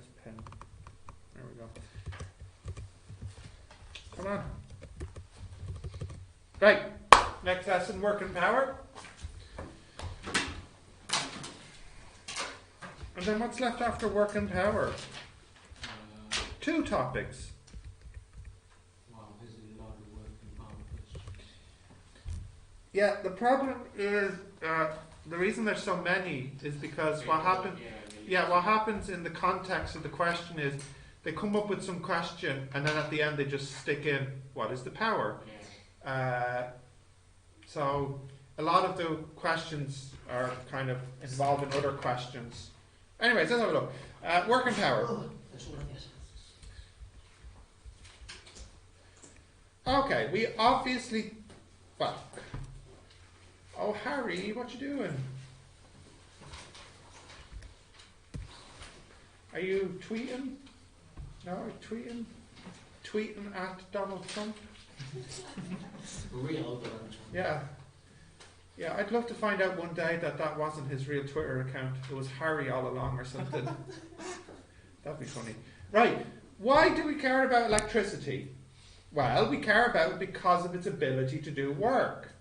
Where's pen? There we go. Come on. Right. Next lesson, working power. And then what's left after working power? Two topics. Wow, there's a lot of working power questions. Yeah, the problem is the reason there's so many is because what happens in the context of the question is they come up with some question and then at the end they just stick in what is the power. So a lot of the questions are kind of involved in other questions. Anyways, let's have a look. Working power. Okay, we obviously, well, oh Harry, what you doing? Are you tweeting? No, tweeting? Tweeting at Donald Trump? Real Donald Trump. Yeah. Yeah, I'd love to find out one day that wasn't his real Twitter account. It was Harry all along or something. That'd be funny. Right, why do we care about electricity? Well, we care about it because of its ability to do work.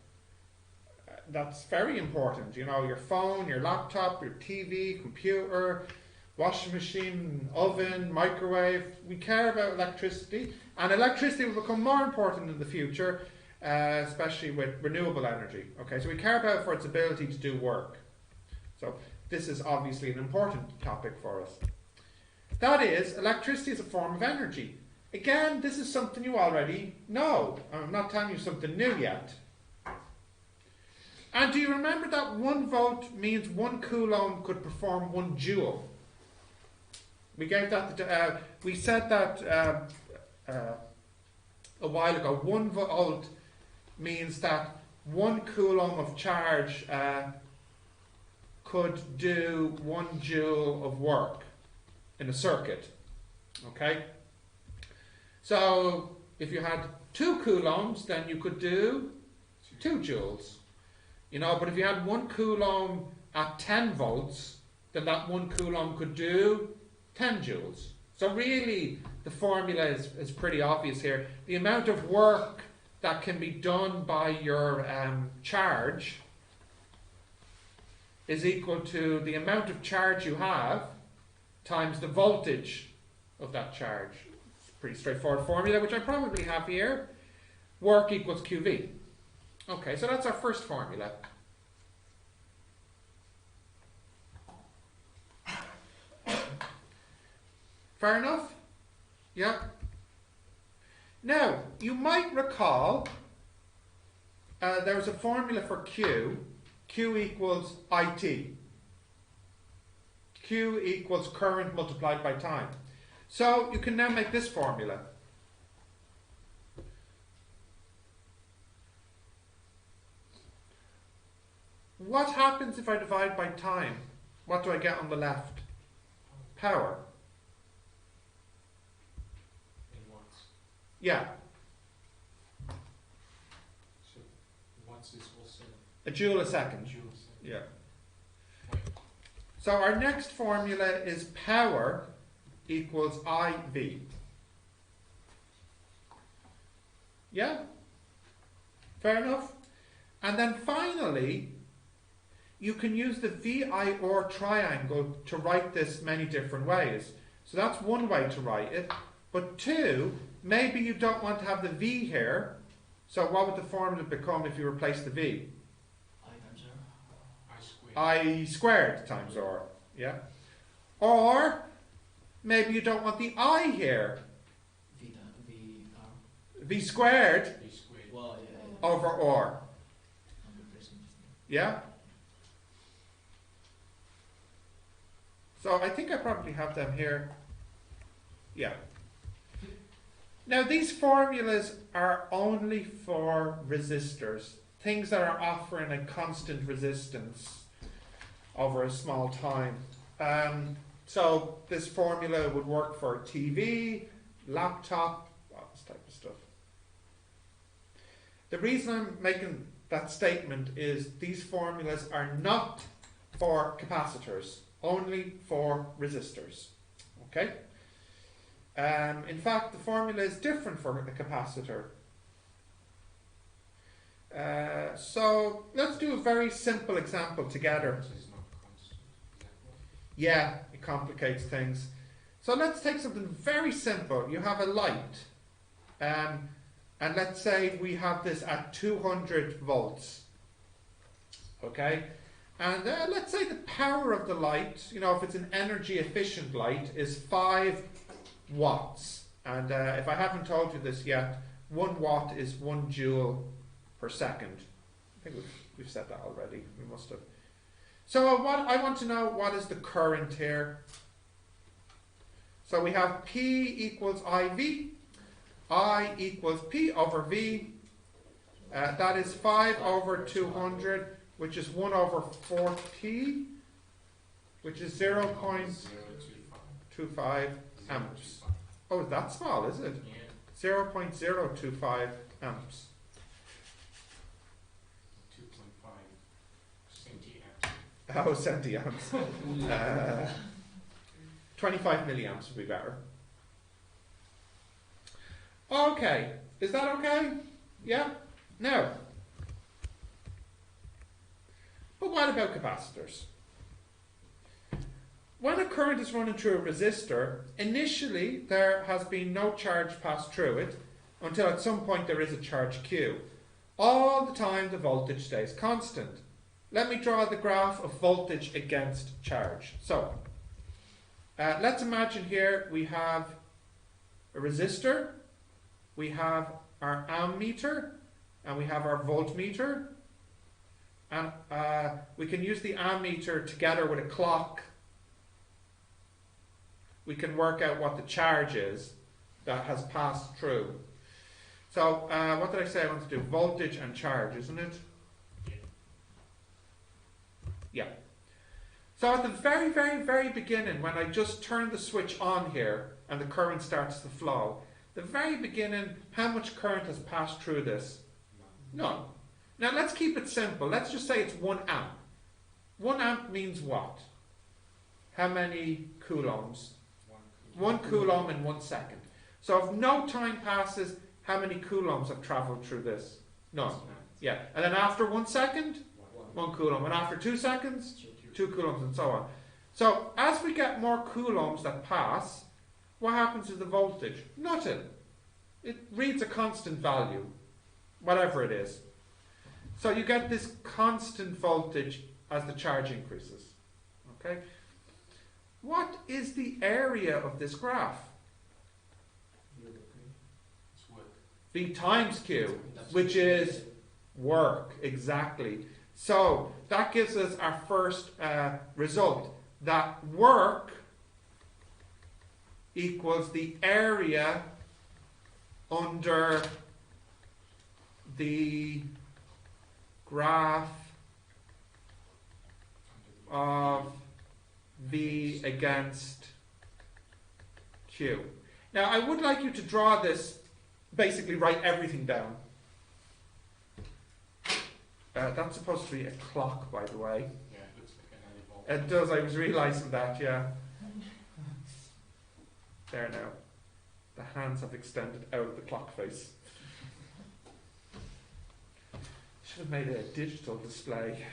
That's very important. You know, your phone, your laptop, your TV, computer, washing machine, oven, microwave. We care about electricity. And electricity will become more important in the future, especially with renewable energy. Okay, so we care about it for its ability to do work. So this is obviously an important topic for us. That is, electricity is a form of energy. Again, this is something you already know. I'm not telling you something new yet. And do you remember that 1 volt means 1 coulomb could perform 1 joule? We gave that. We said that a while ago. 1 volt means that 1 coulomb of charge could do 1 joule of work in a circuit. Okay. So if you had 2 coulombs, then you could do 2 joules. You know, but if you had 1 coulomb at 10 volts, then that 1 coulomb could do 10 joules. So really, the formula is pretty obvious here. The amount of work that can be done by your charge is equal to the amount of charge you have times the voltage of that charge. Pretty straightforward formula, which I probably have here. Work equals QV. Okay, so that's our first formula. Fair enough? Yeah. Now, you might recall there was a formula for Q. Q equals IT. Q equals current multiplied by time. So you can now make this formula. What happens if I divide by time? What do I get on the left? Power. In watts. Yeah. So watts is also A joule a second. joule a second. Yeah. So our next formula is power equals IV. Yeah? Fair enough? And then finally, you can use the VI-OR triangle to write this many different ways. So that's one way to write it. But two, maybe you don't want to have the V here. So what would the formula become if you replace the V? I times R. I squared. I squared times R. Yeah? Or maybe you don't want the I here. V squared V squared. Well, yeah. over R. 100%. Yeah? So I think I probably have them here. Yeah. Now these formulas are only for resistors. Things that are offering a constant resistance over a small time. So this formula would work for TV, laptop, all this type of stuff. The reason I'm making that statement is these formulas are not for capacitors, only for resistors. Okay? In fact, the formula is different for a capacitor. So let's do a very simple example together. It's not constant. Is that right? Yeah, it complicates things. So let's take something very simple. You have a light, and let's say we have this at 200 volts. Okay? And let's say the power of the light, you know, if it's an energy efficient light, is 5 watts. And if I haven't told you this yet, 1 watt is 1 joule per second. I think we've said that already. We must have. So what I want to know, what is the current here? So we have P equals IV. I equals P over V. That is 5 over 200, which is 1 over 4P, which is 0.25 amps. Oh, is that small, is it? Yeah. 0.025 amps. 2.5 centiamps. Oh, centiamps. 25 milliamps would be better. Okay, is that okay? Yeah? Now, but what about capacitors? When a current is running through a resistor, initially there has been no charge passed through it until at some point there is a charge Q. All the time the voltage stays constant. Let me draw the graph of voltage against charge. So, let's imagine here we have a resistor, we have our ammeter, and we have our voltmeter. And we can use the ammeter together with a clock. We can work out what the charge is that has passed through. So, what did I say I want to do? Voltage and charge, isn't it? Yeah. So at the very, very, very beginning, when I just turn the switch on here and the current starts to flow, the very beginning, how much current has passed through this? None. Now let's keep it simple. Let's just say it's 1 amp. 1 amp means what? How many coulombs? 1 coulomb in 1 second. So if no time passes, how many coulombs have travelled through this? None. Yeah. And then after 1 second? 1 coulomb. And after 2 seconds? 2 coulombs, and so on. So as we get more coulombs that pass, what happens to the voltage? Nothing. It reads a constant value, whatever it is. So you get this constant voltage as the charge increases. Okay? What is the area of this graph? It's work. V times Q, which is work, exactly. So that gives us our first result, that work equals the area under the graph of V against Q. Now I would like you to draw this, basically write everything down. That's supposed to be a clock, by the way. Yeah, it looks like an animal. It does, I was realising that, yeah. There now. The hands have extended out of the clock face. Should have made it a digital display.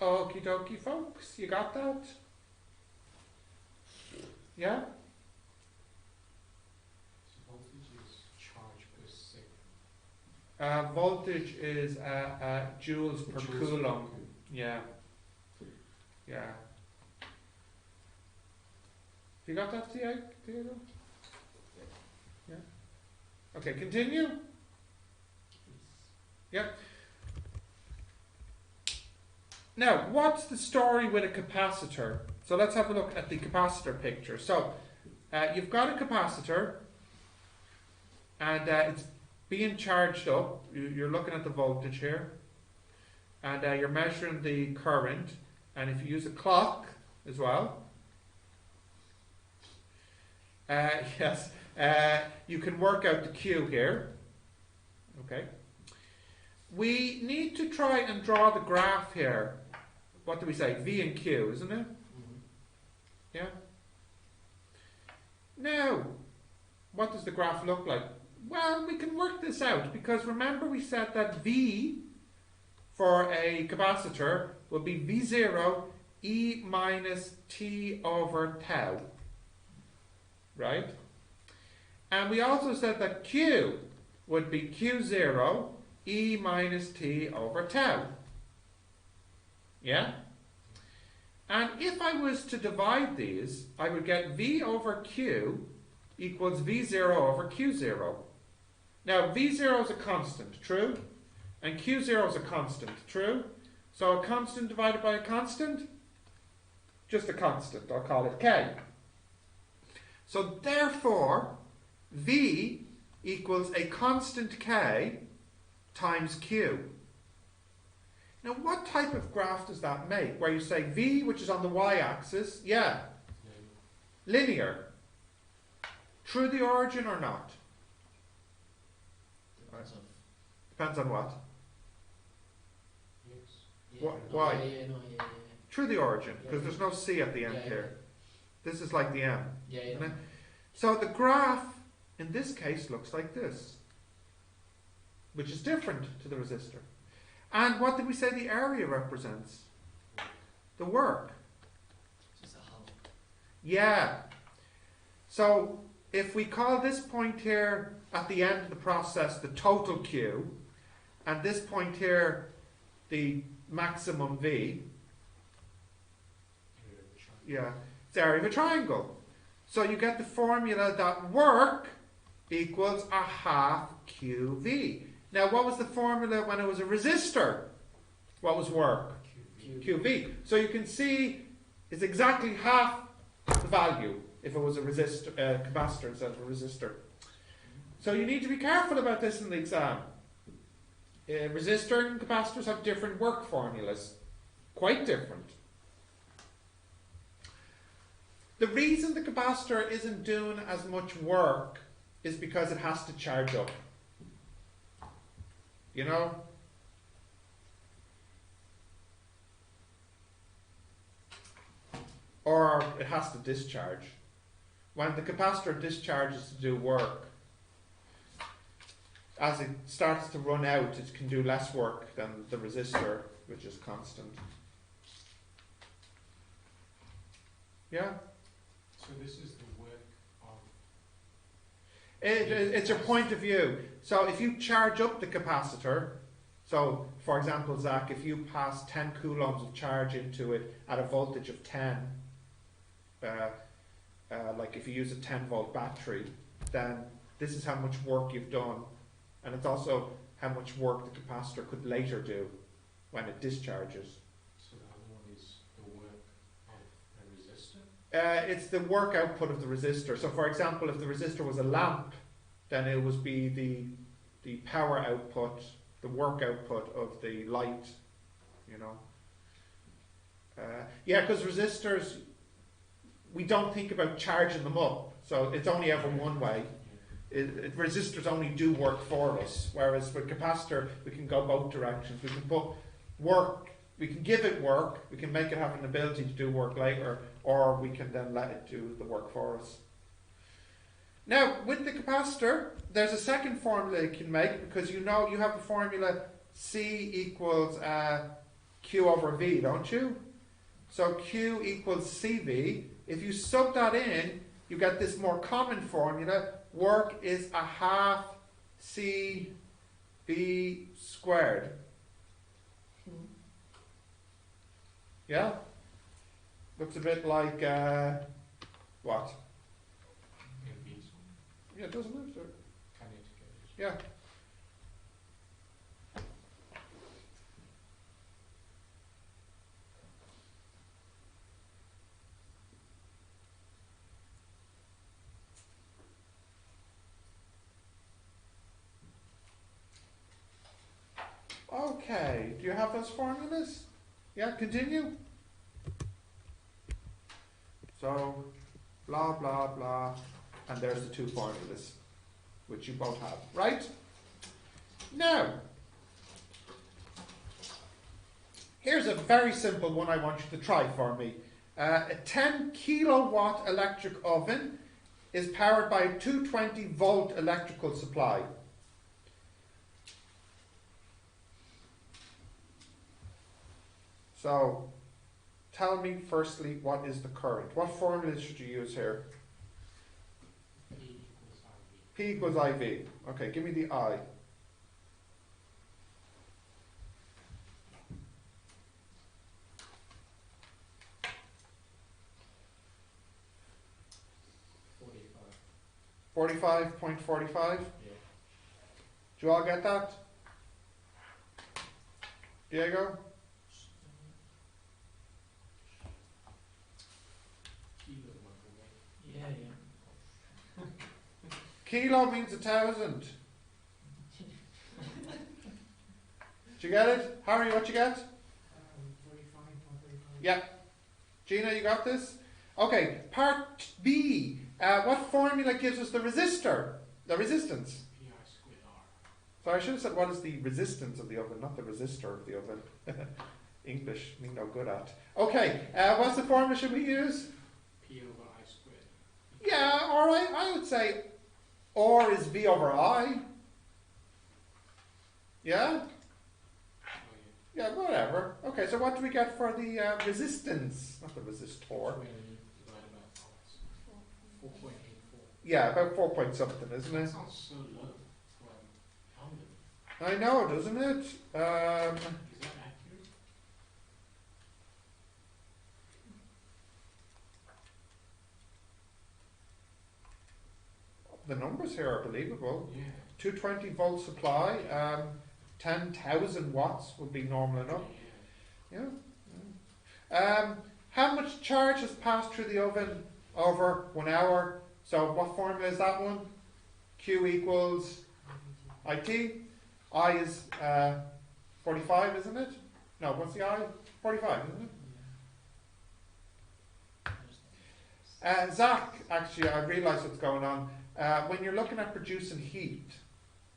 Okie dokie, folks, you got that? Yeah? Voltage is joules per Joules per coulomb. coulomb. Yeah. Yeah. You got that, Diego? Yeah. Okay, continue. Yeah. Now, what's the story with a capacitor? So let's have a look at the capacitor picture. So, you've got a capacitor, and it's being charged up. You're looking at the voltage here, and you're measuring the current. And if you use a clock as well, yes, you can work out the Q here. Okay. We need to try and draw the graph here. What do we say? V and Q, isn't it? Yeah. Now, what does the graph look like? Well, we can work this out because remember we said that V for a capacitor would be V0 E minus T over tau. Right? And we also said that Q would be Q0 E minus T over tau. Yeah? And if I was to divide these, I would get V over Q equals V0 over Q0. Now, V0 is a constant, true? And Q0 is a constant, true? So a constant divided by a constant? Just a constant, I'll call it K. So therefore, V equals a constant K times Q. Now, what type of graph does that make? Where you say V, which is on the y-axis, yeah, linear. Through the origin or not? Depends on. Depends on what? Yes. Yeah, Why? Yeah. Through the origin, because there's no C at the end Yeah. here. This is like the M. Yeah. Isn't it? So the graph, in this case, looks like this, which is different to the resistor. And what did we say the area represents? The work. Just a hump. Yeah. So if we call this point here at the end of the process the total Q, and this point here the maximum V, yeah, it's the area of a triangle. So you get the formula that work equals a half QV. Now, what was the formula when it was a resistor? What was work? QV. So you can see it's exactly half the value if it was a resistor, capacitor instead of a resistor. So you need to be careful about this in the exam. Resistor and capacitors have different work formulas. Quite different. The reason the capacitor isn't doing as much work is because it has to charge up. You know? Or it has to discharge. When the capacitor discharges to do work, as it starts to run out, it can do less work than the resistor, which is constant. Yeah? So this is the work of... It's your point of view. So if you charge up the capacitor, so for example, Zach, if you pass 10 coulombs of charge into it at a voltage of 10, like if you use a 10 volt battery, then this is how much work you've done, and it's also how much work the capacitor could later do when it discharges. So the other one is the work of a resistor? It's the work output of the resistor. So for example, if the resistor was a lamp, then it would be the power output, the work output of the light, you know. Yeah, because resistors, we don't think about charging them up, so it's only ever one way. Resistors only do work for us, whereas with capacitor we can go both directions. We can put work, we can give it work, we can make it have an ability to do work later, or we can then let it do the work for us. Now, with the capacitor, there's a second formula you can make, because you know you have the formula C equals Q over V, don't you? So Q equals CV. If you sub that in, you get this more common formula. Work is a half CV B squared. Yeah? Looks a bit like, what? MB. Yeah, doesn't it? Or- Kinetic. Yeah. Okay, do you have those formulas? Yeah, continue. So, blah, blah, blah, and there's the two formulas, which you both have, right? Now, here's a very simple one I want you to try for me. A 10 kilowatt electric oven is powered by a 220 volt electrical supply. So, tell me firstly, what is the current? What formula should you use here? P equals IV. Okay, give me the I. $45. 45.45. Yeah. Do you all get that? Diego? Yeah, yeah. Kilo means 1,000. Did you get it? Harry, what you get? 35. Yeah. Gina, you got this? Okay, part B. What formula gives us the resistor? The resistance. PI squared R. So I should have said what is the resistance of the oven, not the resistor of the oven. English, me no good at. Okay, what's the formula should we use? P over I squared. Yeah, alright, I would say R is V over I. Yeah? Oh, Yeah, whatever. Okay, so what do we get for the resistance? Not the resistor. 20 divided by 4. 4.84. Yeah, about 4 point something, isn't That it? sounds so low for London. I know, doesn't it? Is that accurate? The numbers here are believable. Yeah. 220 volt supply, 10,000 watts would be normal enough. Yeah. Yeah. How much charge has passed through the oven over 1 hour? So what formula is that one? Q equals IT. I is 45, isn't it? No, what's the I? 45, isn't it? Zach, actually, I realise what's going on. When you're looking at producing heat,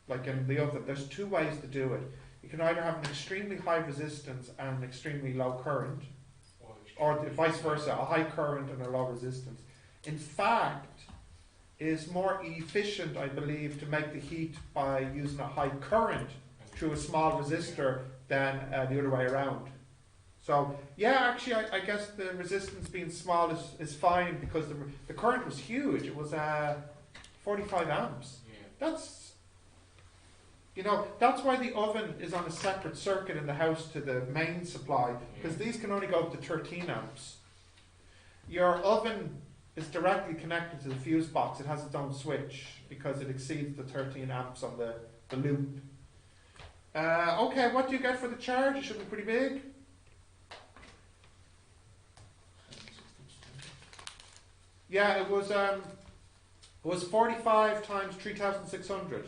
like in the oven, there's two ways to do it. You can either have an extremely high resistance and an extremely low current, or vice versa, a high current and a low resistance. In fact, it is more efficient, I believe, to make the heat by using a high current through a small resistor than the other way around. So, yeah, actually, I guess the resistance being small is fine because the current was huge. It was 45 amps. Yeah. That's, you know, that's why the oven is on a separate circuit in the house to the main supply, because these can only go up to 13 amps. Your oven is directly connected to the fuse box. It has its own switch because it exceeds the 13 amps on the loop. Okay, what do you get for the charge? It should be pretty big. Yeah, it was 45 times 3,600.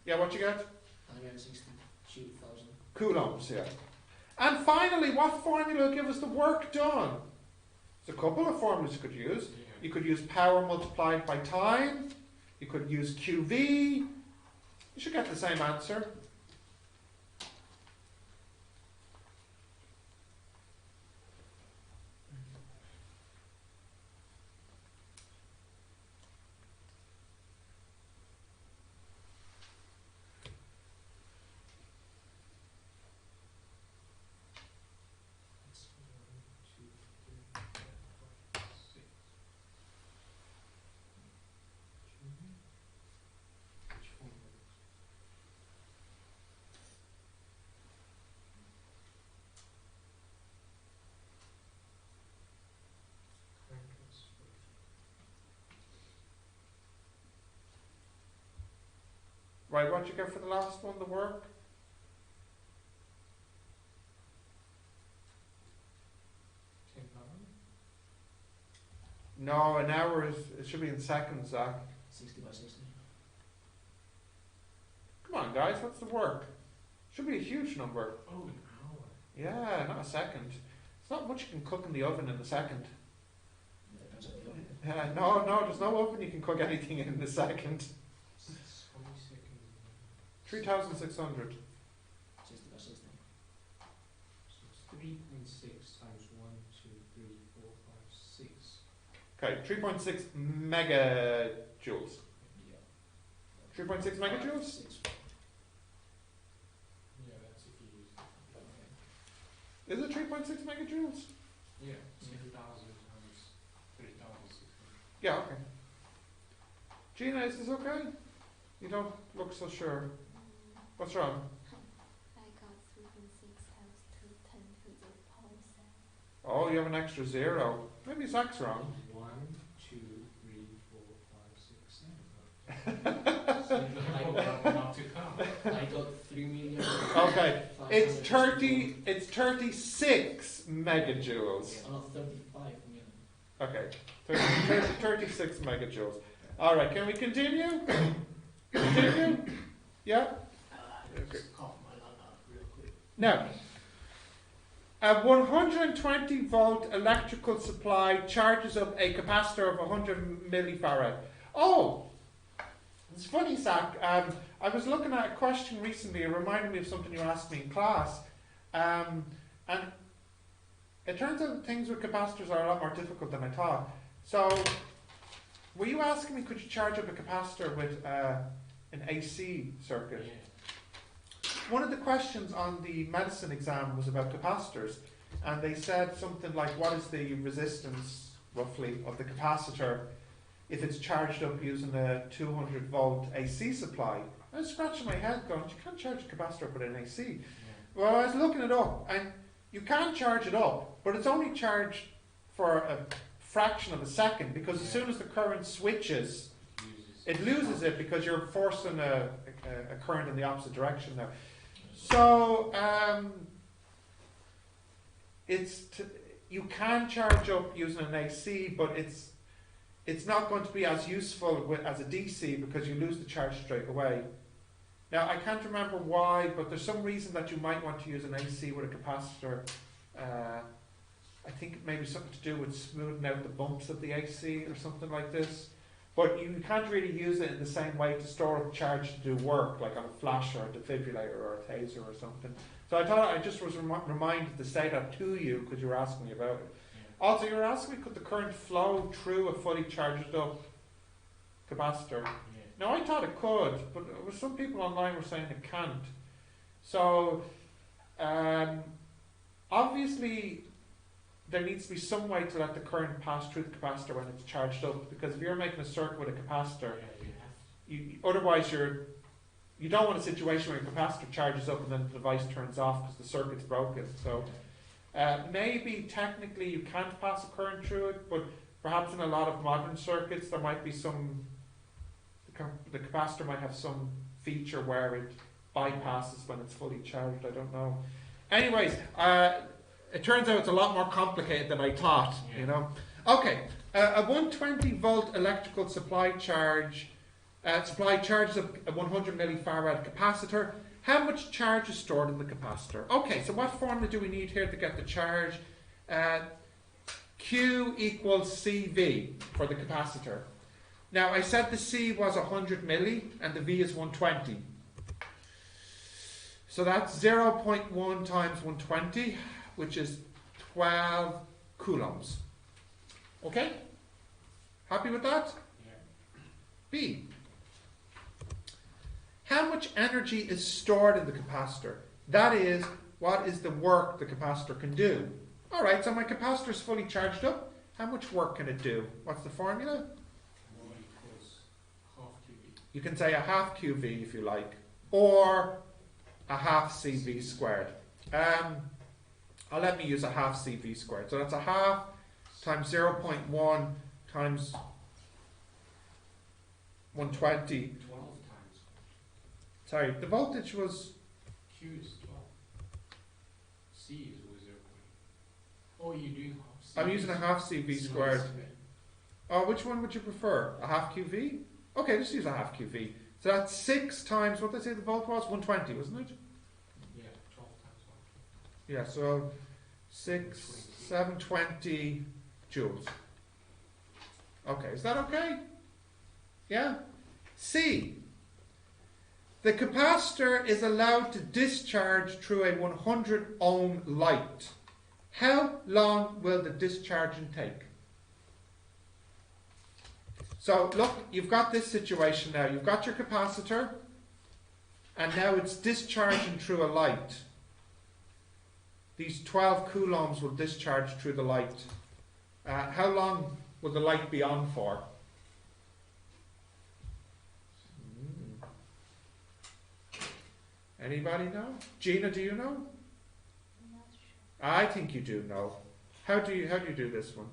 Yeah, what you get? 162,000. Coulombs, yeah. And finally, what formula will give us the work done? There's a couple of formulas you could use. Yeah. You could use power multiplied by time. You could use QV. You should get the same answer. Right, what you get for the last one, the work? £10. No, an hour is, it should be in seconds, Zach. 60 by 60. Come on, guys, what's the work? Should be a huge number. Oh, an hour. Yeah, not a second. It's not much you can cook in the oven in a second. Depends on the oven. No, there's no oven you can cook anything in a second. How many seconds? 3,600. 60 by 60. So it's 3.6 times 1, 2, 3, 4, 5, 6. Okay, 3.6 megajoules. Yeah. 3.6 megajoules? 6. Yeah, that's if you use it. Is it 3.6 megajoules? Yeah, 10,000 times 3,600. Yeah, okay. Gina, is this okay? You don't look so sure. What's wrong? I got 3.6 times 2 10 to the power 7. Oh, you have an extra zero. Maybe Zach's wrong. 1, 2, 3, 4, 5, 6, 7. Not to come. I got 3 million. Okay, it's 560. it's 36 megajoules. Oh, 35 million. Okay, 36 megajoules. All right, can we continue? Continue? Yeah? Okay. Just cough my lung out real quick. Now, a 120 volt electrical supply charges up a capacitor of 100 millifarad. Oh, it's funny, Zach. I was looking at a question recently. It reminded me of something you asked me in class. And it turns out that things with capacitors are a lot more difficult than I thought. So, were you asking me, could you charge up a capacitor with an AC circuit? Yeah. One of the questions on the medicine exam was about capacitors, and they said something like, what is the resistance, roughly, of the capacitor if it's charged up using a 200 volt AC supply? I was scratching my head going, you can't charge a capacitor up with an AC. Yeah. Well, I was looking it up, and you can charge it up, but it's only charged for a fraction of a second, because as soon as the current switches, it loses it because you're forcing a current in the opposite direction now. So, you can charge up using an AC, but it's not going to be as useful as a DC because you lose the charge straight away. Now, I can't remember why, but there's some reason that you might want to use an AC with a capacitor. I think it may be something to do with smoothing out the bumps of the AC or something like this. But you can't really use it in the same way to store up charge to do work, like on a flash or a defibrillator or a taser or something. So I thought I just was reminded to say that to you because you were asking me about it. Yeah. Also, you were asking me, could the current flow through a fully charged up capacitor? Yeah. Now, I thought it could, but some people online were saying it can't. So, obviously, there needs to be some way to let the current pass through the capacitor when it's charged up, because if you're making a circuit with a capacitor, otherwise you don't want a situation where your capacitor charges up and then the device turns off because the circuit's broken. So maybe technically you can't pass a current through it, but perhaps in a lot of modern circuits there might be the capacitor might have some feature where it bypasses when it's fully charged. I don't know. Anyways, it turns out it's a lot more complicated than I thought, you know. Okay, a 120 volt electrical supply charges up a 100 millifarad capacitor. How much charge is stored in the capacitor? Okay, so what formula do we need here to get the charge? Q equals CV for the capacitor. Now, I said the C was 100 milli and the V is 120. So that's 0.1 times 120, which is 12 coulombs. Okay? Happy with that? Yeah. B. How much energy is stored in the capacitor? That is, what is the work the capacitor can do? Alright, so my capacitor is fully charged up. How much work can it do? What's the formula? Y equals half QV. You can say a half QV if you like, or a half CV squared. Let me use a half CV squared. So that's a half times 0.1 times 120. 12 times. Sorry, the voltage was, Q is 12. C is 0.8. Oh, you're doing half C. I'm using a half CV squared. Oh, which one would you prefer? A half QV? Okay, just use a half QV. So that's 6 times, what did I say the volt was? 120, wasn't it? Yeah, 12 times 1. Yeah, so 6, 720 joules. Okay, is that okay? Yeah? C. The capacitor is allowed to discharge through a 100 ohm light. How long will the discharging take? So look, you've got this situation now. You've got your capacitor, and now it's discharging through a light. These 12 coulombs will discharge through the light. How long will the light be on for? Anybody know? Gina, do you know? I'm not sure. I think you do know. How do you do this one?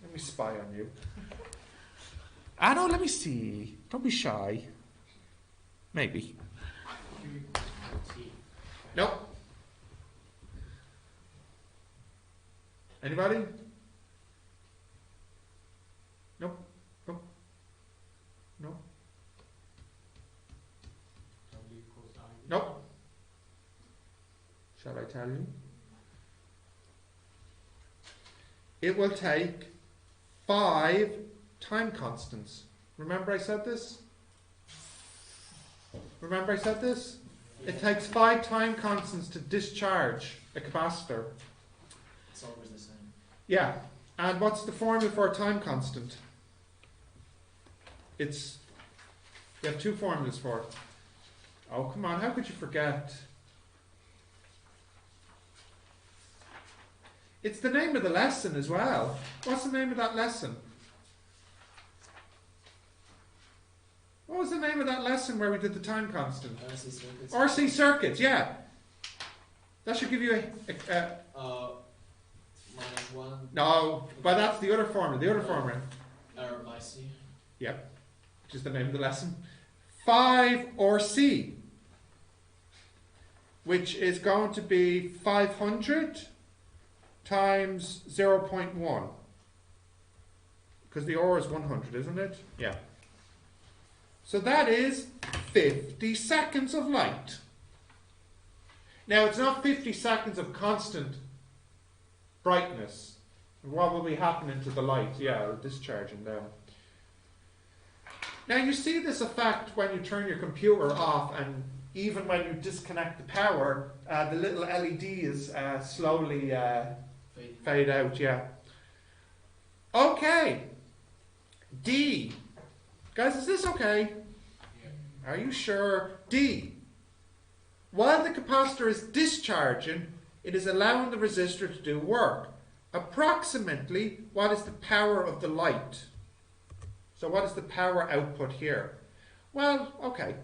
Let me spy on you. Ah no, let me see. Don't be shy. Maybe. Q equals T. Nope. Anybody? Nope. Nope. Nope. W equals I. Nope. Shall I tell you? It will take 5 time constants. Remember I said this? Remember I said this? It takes 5 time constants to discharge a capacitor. It's always the same. Yeah. And what's the formula for a time constant? It's, you have 2 formulas for it. Oh, come on, how could you forget? It's the name of the lesson as well. What's the name of that lesson? What was the name of that lesson where we did the time constant? RC circuits. RC circuits, yeah. That should give you a Minus 1 no, but that's the other formula. The other formula, R by C. which is the name of the lesson. 5 or C, which is going to be 500 times 0.1. Because the R is 100, isn't it? Yeah. So that is 50 seconds of light. Now it's not 50 seconds of constant brightness. What will be happening to the light? Yeah, discharging down. Now you see this effect when you turn your computer off, and even when you disconnect the power, the little LEDs slowly fade out. Yeah. Okay. D. Guys, is this okay? Yeah. Are you sure? D. While the capacitor is discharging, it is allowing the resistor to do work. Approximately, what is the power of the light? So what is the power output here? Well, okay.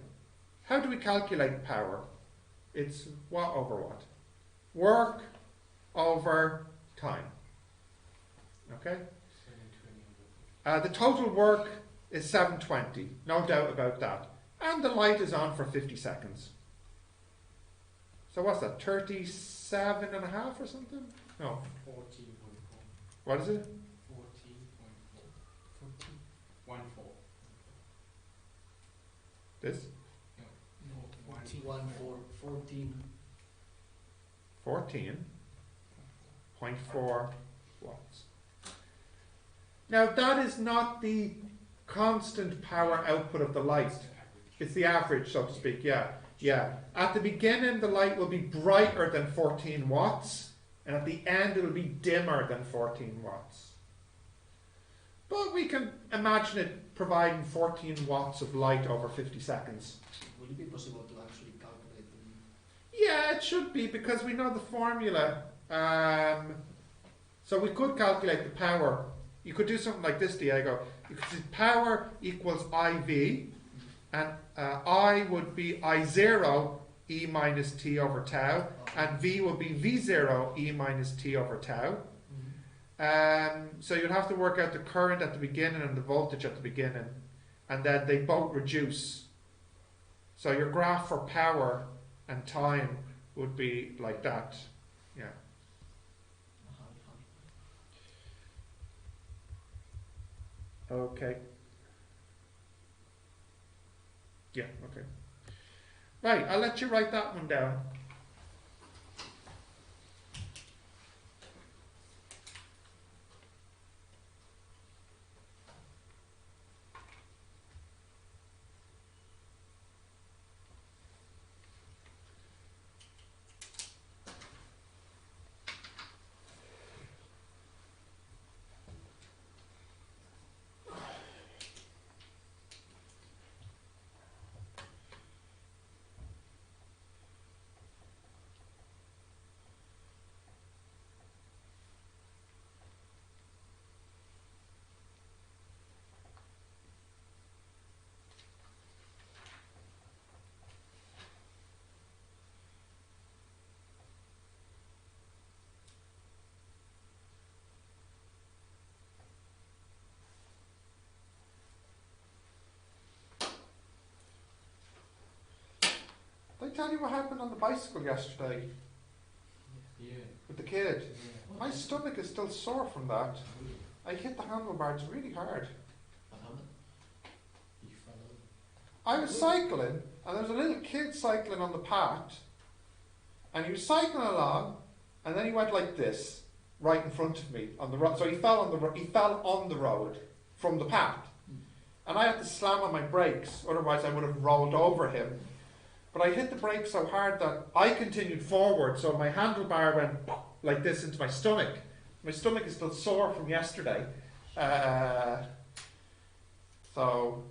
How do we calculate power? It's what over what? Work over time. Okay? 720. The total work is 720. No doubt about that. And the light is on for 50 seconds. So what's that? 37 and a half or something? No. 14.4. What is it? 14.4. 14. 1 4. This? No, 1 4 14. 14.4 watts. Now that is not the constant power output of the light. It's the average, so to speak, yeah. Yeah. At the beginning the light will be brighter than 14 watts, and at the end it will be dimmer than 14 watts. But we can imagine it providing 14 watts of light over 50 seconds. Would it be possible to actually calculate them? Yeah, it should be, because we know the formula. So we could calculate the power. You could do something like this, Diego. You could say power equals IV, and I would be I0 E minus T over tau, and V would be V0 E minus T over tau. So you'd have to work out the current at the beginning and the voltage at the beginning, and then they both reduce So your graph for power and time would be like that. Yeah. Okay. Yeah, okay. Right, I'll let you write that one down. Did I tell you what happened on the bicycle yesterday Yeah. with the kid? Yeah. My stomach is still sore from that. I hit the handlebars really hard. What happened? You fell over. I was cycling, and there was a little kid cycling on the path, and he was cycling along, and then he went like this, right in front of me on the road. So he fell on the road from the path, and I had to slam on my brakes, otherwise I would have rolled over him. But I hit the brakes so hard that I continued forward, so my handlebar went like this into my stomach. My stomach is still sore from yesterday. So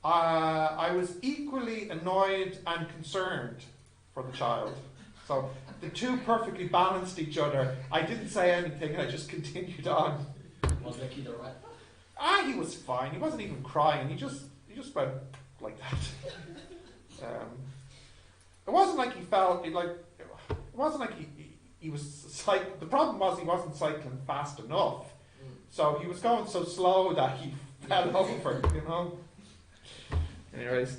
I was equally annoyed and concerned for the child. So the two perfectly balanced each other. I didn't say anything, I just continued on. Was the kid alright? He was fine. He wasn't even crying. He just went like that. It wasn't like he fell. It wasn't like he was cycling. The problem was he wasn't cycling fast enough. So he was going so slow that he fell over. You know. Anyways,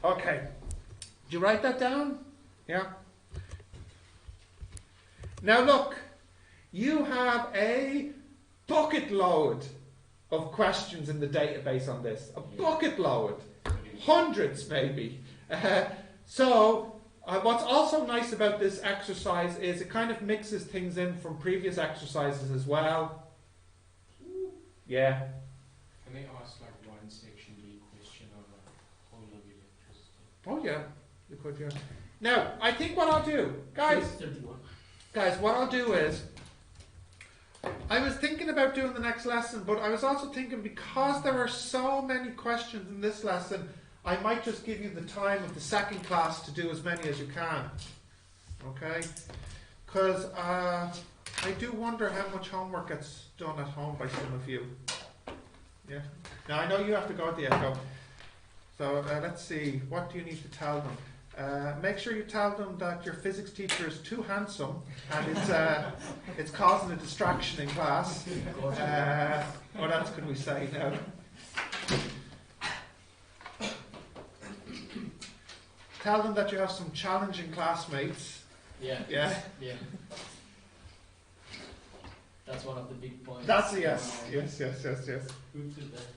okay. Did you write that down? Yeah. Now look, you have a bucket load of questions in the database on this. A bucket load. Hundreds maybe. What's also nice about this exercise is it kind of mixes things in from previous exercises as well. Yeah. Can they ask like one section B question on the whole of electricity? Oh yeah, you could, yeah. Now, I think what I'll do, guys, what I'll do is, I was thinking about doing the next lesson, but I was also thinking because there are so many questions in this lesson, I might just give you the time of the second class to do as many as you can. Okay? Because I do wonder how much homework gets done at home by some of you. Yeah. Now I know you have to go at the echo. So let's see. What do you need to tell them? Make sure you tell them that your physics teacher is too handsome and it's causing a distraction in class. What else could we say now? Tell them that you have some challenging classmates. Yeah. Yeah. Yeah. That's one of the big points. That's a yes. Yes. Who did that?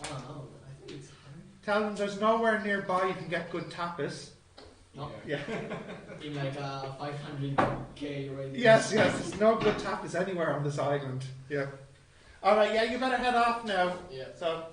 I don't know. I think it's. Tell them there's nowhere nearby you can get good tapas. No. Yeah. In like a 500k radius. Yes. There's no good tapas anywhere on this island. Yeah. All right. Yeah. You better head off now. Yeah. So.